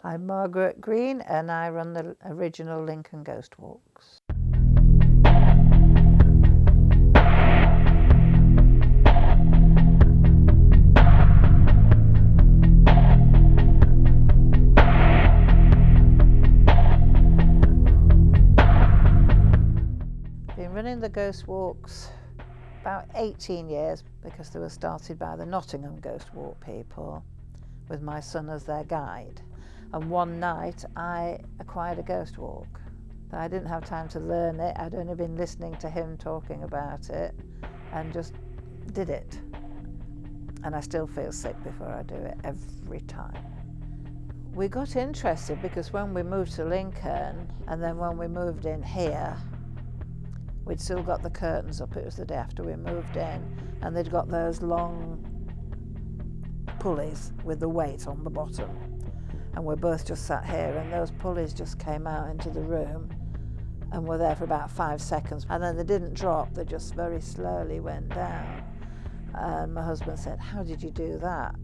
I'm Margaret Green and I run the original Lincoln Ghost Walks. Been running the Ghost Walks about 18 years because they were started by the Nottingham Ghost Walk people with my son as their guide. And one night I acquired a ghost walk. I didn't have time to learn it, I'd only been listening to him talking about it and just did it. And I still feel sick before I do it every time. We got interested because when we moved to Lincoln and then when we moved in here, we'd still got the curtains up. It was the day after we moved in, and they'd got those long pulleys with the weight on the bottom. And we're both just sat here, and those pulleys just came out into the room and were there for about 5 seconds. And then they didn't drop, they just very slowly went down. And my husband said, "How did you do that?"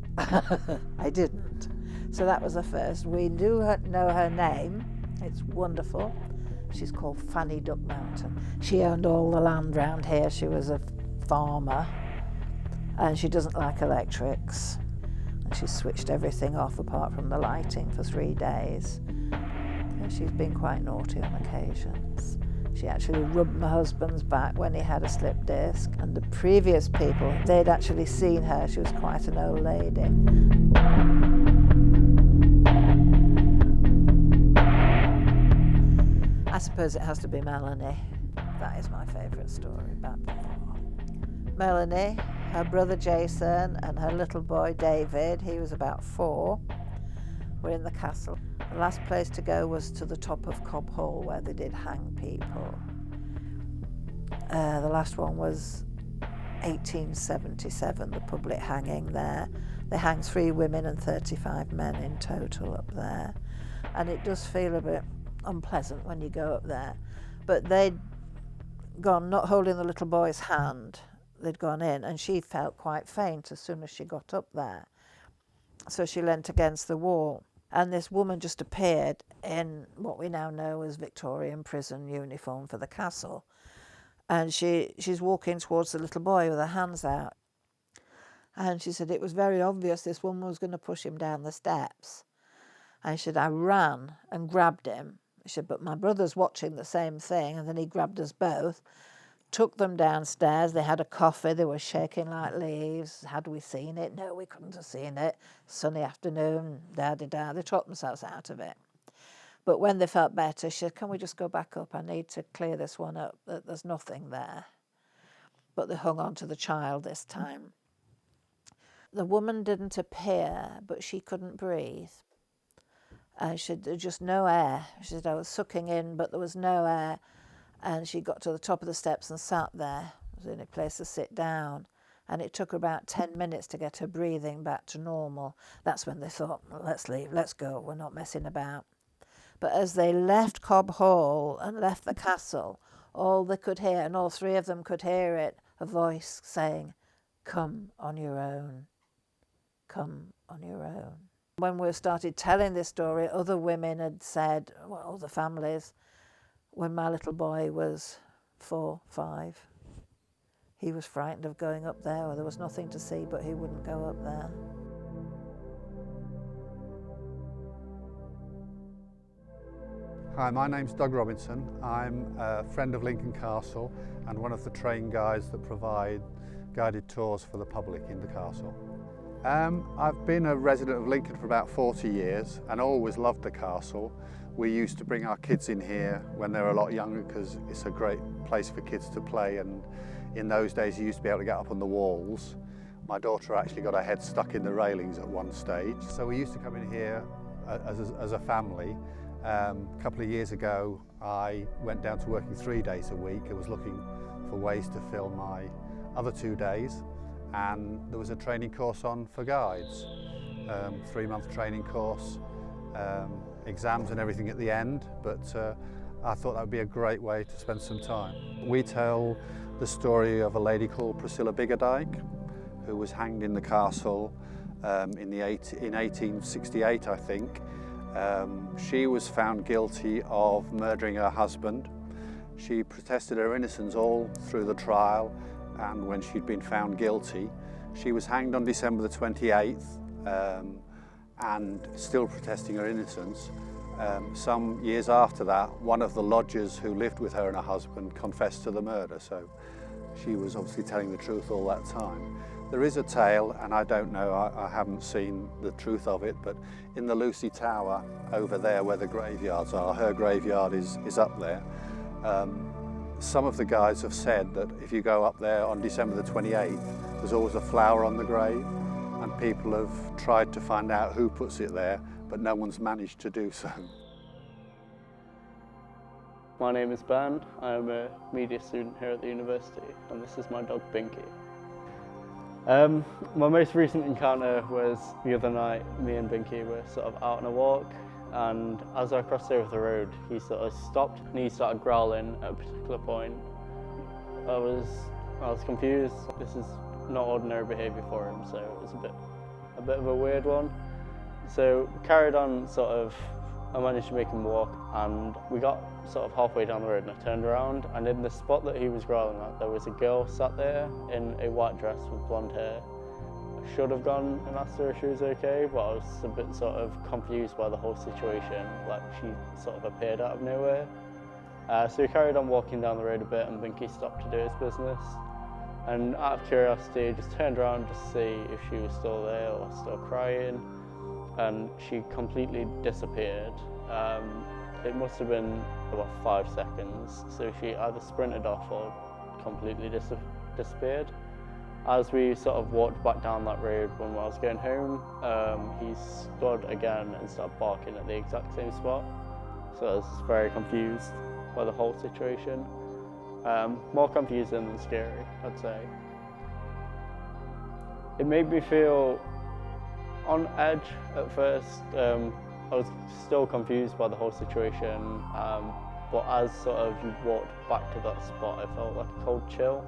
I didn't. So that was the first. We do know her name. It's wonderful. She's called Fanny Duck Mountain. She owned all the land round here. She was a farmer and she doesn't like electrics. And she switched everything off apart from the lighting for 3 days. And she's been quite naughty on occasions. She actually rubbed my husband's back when he had a slip disc. And the previous people, they'd actually seen her. She was quite an old lady. I suppose it has to be Melanie. That is my favourite story about before. Melanie, her brother Jason and her little boy David, he was about 4, were in the castle. The last place to go was to the top of Cobb Hall where they did hang people. The last one was 1877, the public hanging there. They hang 3 women and 35 men in total up there. And it does feel a bit unpleasant when you go up there, but they'd gone, not holding the little boy's hand, they'd gone in and she felt quite faint as soon as she got up there, so she leant against the wall and this woman just appeared in what we now know as Victorian prison uniform for the castle, and she's walking towards the little boy with her hands out, and she said it was very obvious this woman was going to push him down the steps. And she said I ran and grabbed him. She said, but my brother's watching the same thing, and then he grabbed us both, took them downstairs. They had a coffee, they were shaking like leaves. Had we seen it? No, we couldn't have seen it. Sunny afternoon, da-da-da. They talked themselves out of it. But when they felt better, she said, can we just go back up? I need to clear this one up. There's nothing there. But they hung on to the child this time. The woman didn't appear, but she couldn't breathe. She said, there was just no air. She said, I was sucking in, but there was no air. And she got to the top of the steps and sat there. It was the only place to sit down. And it took her about 10 minutes to get her breathing back to normal. That's when they thought, well, let's leave, let's go, we're not messing about. But as they left Cobb Hall and left the castle, all they could hear, and all 3 of them could hear it, a voice saying, come on your own, come on your own. When we started telling this story, other women had said, well, other families, when my little boy was 4, 5, he was frightened of going up there, or there was nothing to see, but he wouldn't go up there. Hi, my name's Doug Robinson. I'm a friend of Lincoln Castle and one of the train guides that provide guided tours for the public in the castle. I've been a resident of Lincoln for about 40 years and always loved the castle. We used to bring our kids in here when they were a lot younger because it's a great place for kids to play, and in those days you used to be able to get up on the walls. My daughter actually got her head stuck in the railings at one stage. So we used to come in here as a family. A couple of years ago I went down to working 3 days a week. I was looking for ways to fill my other 2 days, and there was a training course on for guides, 3-month training course, exams and everything at the end, but I thought that would be a great way to spend some time. We tell the story of a lady called Priscilla Biggerdike, who was hanged in the castle in 1868, I think, She was found guilty of murdering her husband. She protested her innocence all through the trial, and when she'd been found guilty, she was hanged on December the 28th, and still protesting her innocence. Some years after that, one of the lodgers who lived with her and her husband confessed to the murder, so she was obviously telling the truth all that time. There is a tale, and I don't know, I haven't seen the truth of it, but in the Lucy Tower over there where the graveyards are, her graveyard is up there. Some of the guys have said that if you go up there on December the 28th, there's always a flower on the grave, and people have tried to find out who puts it there, but no one's managed to do so. My name is Ben. I'm a media student here at the university, and this is my dog Binky. My most recent encounter was the other night. Me and Binky were sort of out on a walk, and as I crossed over the road, he sort of stopped and he started growling at a particular point. I was confused. This is not ordinary behaviour for him, so it was a bit of a weird one. So carried on, I managed to make him walk, and we got sort of halfway down the road and I turned around, and in the spot that he was growling at, there was a girl sat there in a white dress with blonde hair. I should have gone and asked her if she was okay, but I was a bit sort of confused by the whole situation, like she sort of appeared out of nowhere. So we carried on walking down the road a bit, and Binky stopped to do his business. And out of curiosity, just turned around to see if she was still there or still crying, and she completely disappeared. It must have been about 5 seconds, so she either sprinted off or completely disappeared. As we sort of walked back down that road when I was going home, he stood again and started barking at the exact same spot. So I was very confused by the whole situation. More confusing than scary, I'd say. It made me feel on edge at first. I was still confused by the whole situation, but as sort of you walked back to that spot, I felt like a cold chill.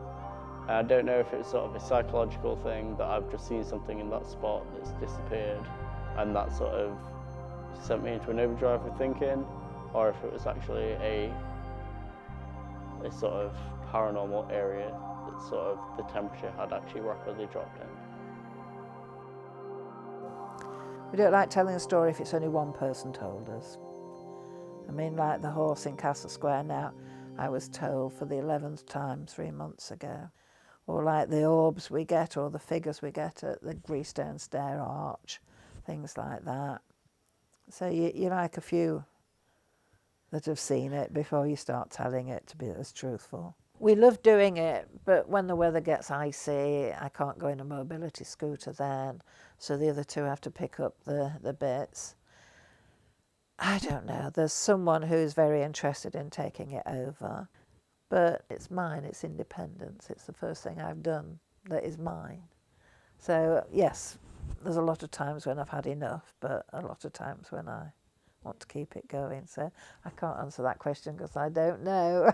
I don't know if it's sort of a psychological thing that I've just seen something in that spot that's disappeared, and that sort of sent me into an overdrive of thinking, or if it was actually a sort of paranormal area that sort of the temperature had actually rapidly dropped in. We don't like telling a story if it's only one person told us. I mean, like the horse in Castle Square now, I was told for the 11th time 3 months ago. Or like the orbs we get, or the figures we get at the Greystone Stair Arch, things like that. So you like a few that have seen it before you start telling it to be as truthful. We love doing it, but when the weather gets icy, I can't go in a mobility scooter then, so the other two have to pick up the bits. I don't know, there's someone who's very interested in taking it over, but it's mine, it's independence, it's the first thing I've done that is mine. So yes, there's a lot of times when I've had enough, but a lot of times when I want to keep it going, so I can't answer that question because I don't know.